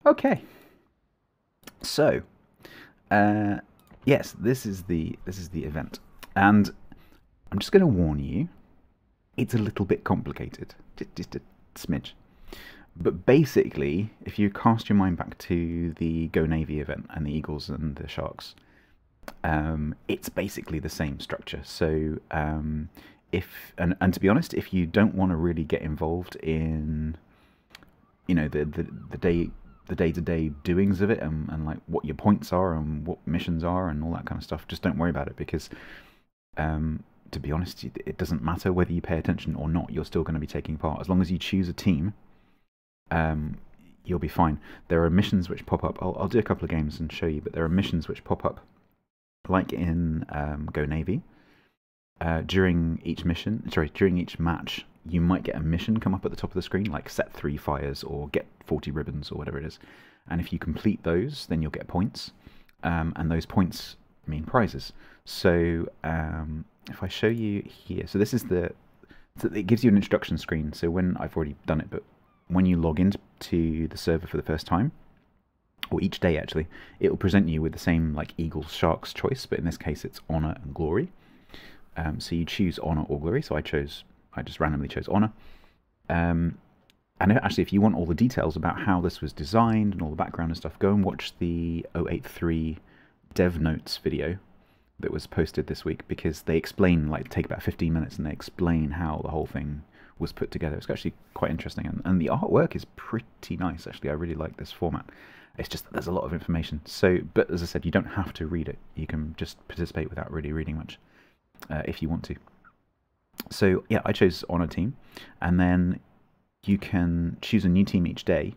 Okay, so yes, this is the event, and I'm just going to warn you, it's a little bit complicated, just a smidge. But basically, if you cast your mind back to the Go Navy event and the Eagles and the Sharks, it's basically the same structure. So if and to be honest, if you don't want to really get involved in the day to day doings of it, and like what your points are and what missions are and all that kind of stuff, just don't worry about it because to be honest, it doesn't matter whether you pay attention or not. You're still going to be taking part as long as you choose a team. Um, you'll be fine. There are missions which pop up. I'll do a couple of games and show you, but there are missions which pop up, like in Go Navy. During each match, you might get a mission come up at the top of the screen, like set 3 fires or get 40 ribbons or whatever it is. And if you complete those, then you'll get points, and those points mean prizes. So if I show you here, so this is it gives you an instruction screen. So when I've already done it, but when you log into the server for the first time, or each day actually, it will present you with the same like Eagles Sharks choice, but in this case it's Honor and Glory. So you choose Honor or Glory. So I just randomly chose Honor. And actually, if you want all the details about how this was designed and all the background and stuff, go and watch the 083 Dev Notes video that was posted this week, because they explain, like, take about 15 minutes and they explain how the whole thing was put together. It's actually quite interesting, and the artwork is pretty nice, actually. I really like this format. It's just that there's a lot of information. So, but as I said, you don't have to read it. You can just participate without really reading much, if you want to. So yeah, I chose Honor Team, and then you can choose a new team each day.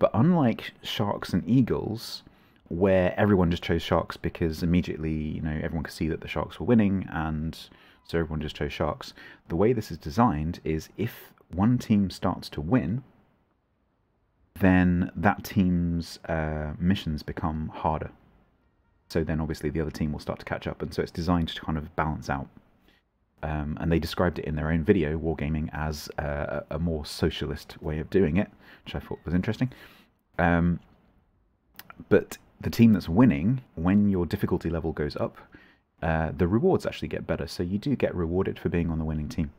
But unlike Sharks and Eagles, where everyone just chose Sharks because immediately, everyone could see that the Sharks were winning, and so everyone just chose Sharks. The way this is designed is if one team starts to win, then that team's missions become harder. So then obviously the other team will start to catch up, and so it's designed to kind of balance out. And they described it in their own video, Wargaming, as a more socialist way of doing it, which I thought was interesting. But the team that's winning, when your difficulty level goes up, the rewards actually get better. So you do get rewarded for being on the winning team.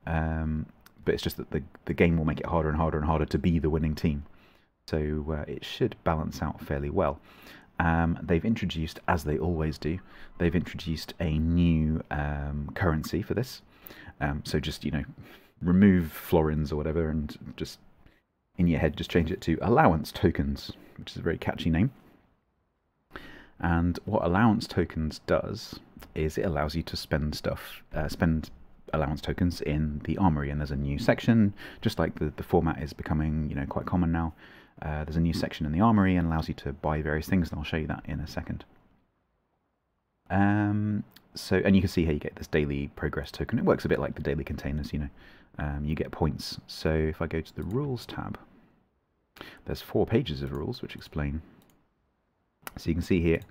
But it's just that the game will make it harder and harder and harder to be the winning team. So it should balance out fairly well. They've introduced, as they always do, they've introduced a new currency for this. So just, remove florins or whatever, and just, in your head, just change it to allowance tokens, which is a very catchy name. And what allowance tokens does is it allows you to spend allowance tokens in the armory, and there's a new section, just like the format is becoming quite common now. There's a new section in the armory and allows you to buy various things, and I'll show you that in a second. And you can see here you get this daily progress token. It works a bit like the daily containers, you get points. So if I go to the rules tab, there's 4 pages of rules which explain. So you can see here,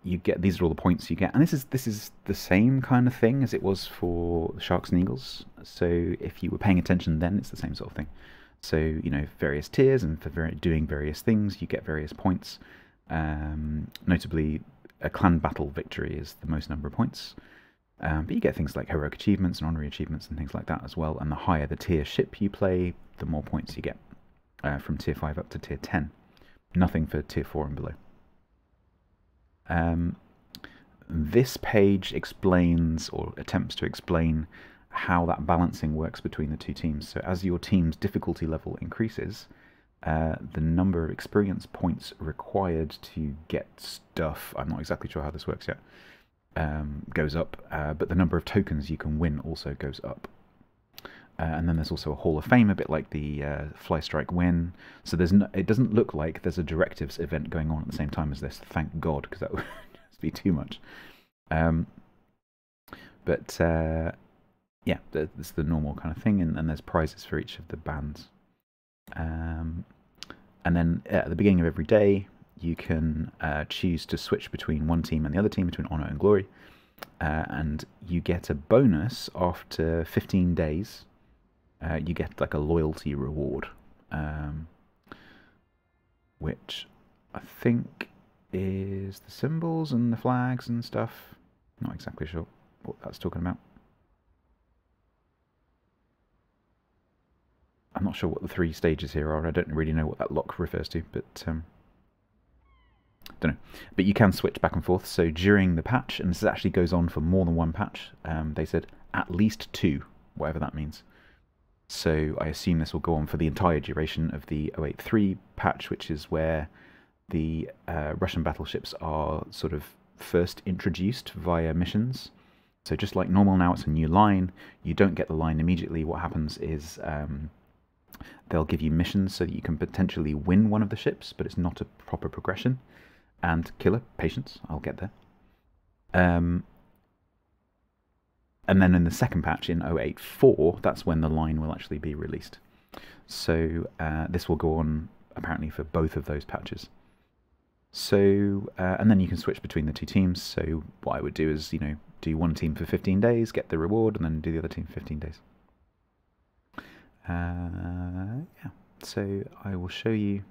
these are all the points you get, and this is the same kind of thing as it was for Sharks and Eagles. So if you were paying attention, then it's the same sort of thing. So various tiers, and for doing various things, you get various points. Notably, a clan battle victory is the most number of points. But you get things like heroic achievements and honorary achievements and things like that as well. And the higher the tier ship you play, the more points you get, from tier 5 up to tier 10. Nothing for tier 4 and below. This page explains, or attempts to explain, how that balancing works between the two teams. So as your team's difficulty level increases, the number of experience points required to get stuff, I'm not exactly sure how this works yet, goes up, but the number of tokens you can win also goes up. And then there's also a Hall of Fame, a bit like the Fly Strike win. So it doesn't look like there's a directives event going on at the same time as this, thank God, because that would just be too much. Yeah, it's the normal kind of thing, and there's prizes for each of the bands. And then at the beginning of every day, you can choose to switch between one team and the other team, between Honor and Glory. And you get a bonus after 15 days. You get like a loyalty reward. which I think is the symbols and the flags and stuff. Not exactly sure what that's talking about. I'm not sure what the 3 stages here are. I don't really know what that lock refers to, but don't know. But you can switch back and forth. So during the patch, and this actually goes on for more than 1 patch, they said at least 2, whatever that means. So I assume this will go on for the entire duration of the 083 patch, which is where the Russian battleships are sort of first introduced via missions. So just like normal now, it's a new line. You don't get the line immediately. What happens is they'll give you missions so that you can potentially win one of the ships, but it's not a proper progression. And killer, patience, I'll get there. And then in the second patch, in 084, that's when the line will actually be released. So this will go on, apparently, for both of those patches. So, and then you can switch between the 2 teams. So what I would do is, do one team for 15 days, get the reward, and then do the other team for 15 days. Yeah, so I will show you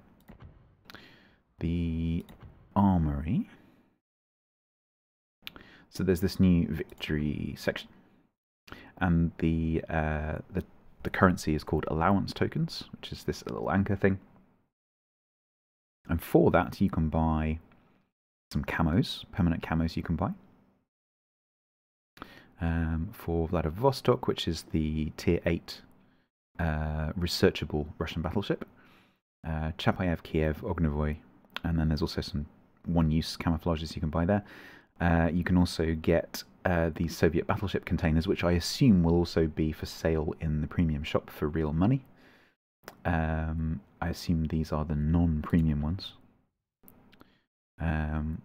the armory. So there's this new victory section, and the currency is called allowance tokens, which is this little anchor thing. And for that, you can buy some camos, permanent camos you can buy. For Vladivostok, which is the tier 8 researchable Russian battleship. Chapayev, Kiev, Ognavoy, and then there's also some one-use camouflages you can buy there. You can also get the Soviet battleship containers, which I assume will also be for sale in the premium shop for real money. I assume these are the non-premium ones. And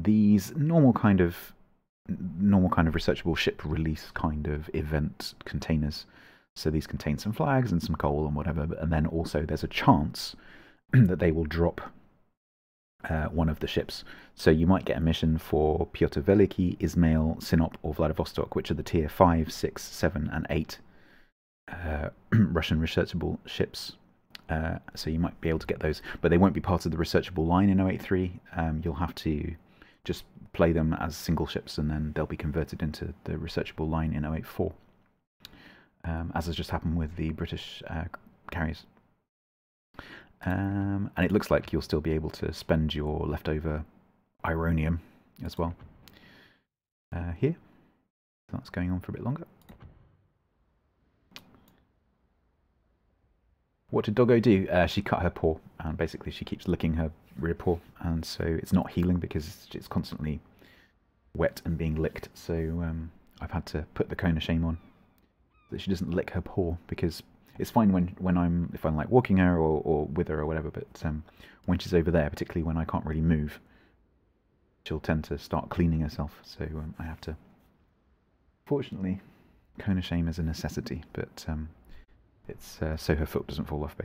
these normal kind of researchable ship release kind of event containers. So these contain some flags and some coal and whatever, and then also there's a chance that they will drop one of the ships. So you might get a mission for Pyotr Veliki, Ismail, Sinop, or Vladivostok, which are the tier 5, 6, 7, and 8 Russian researchable ships. So you might be able to get those, but they won't be part of the researchable line in 083. You'll have to just play them as single ships, and then they'll be converted into the researchable line in 084. As has just happened with the British carriers. And it looks like you'll still be able to spend your leftover Ironium as well here. So that's going on for a bit longer. What did Doggo do? She cut her paw, and basically she keeps licking her rear paw, and so it's not healing because it's constantly wet and being licked. So I've had to put the cone of shame on that she doesn't lick her paw, because it's fine when if I'm like walking her or with her or whatever, but when she's over there, particularly when I can't really move, she'll tend to start cleaning herself. So I have to. Fortunately, cone of shame is a necessity, but it's so her foot doesn't fall off.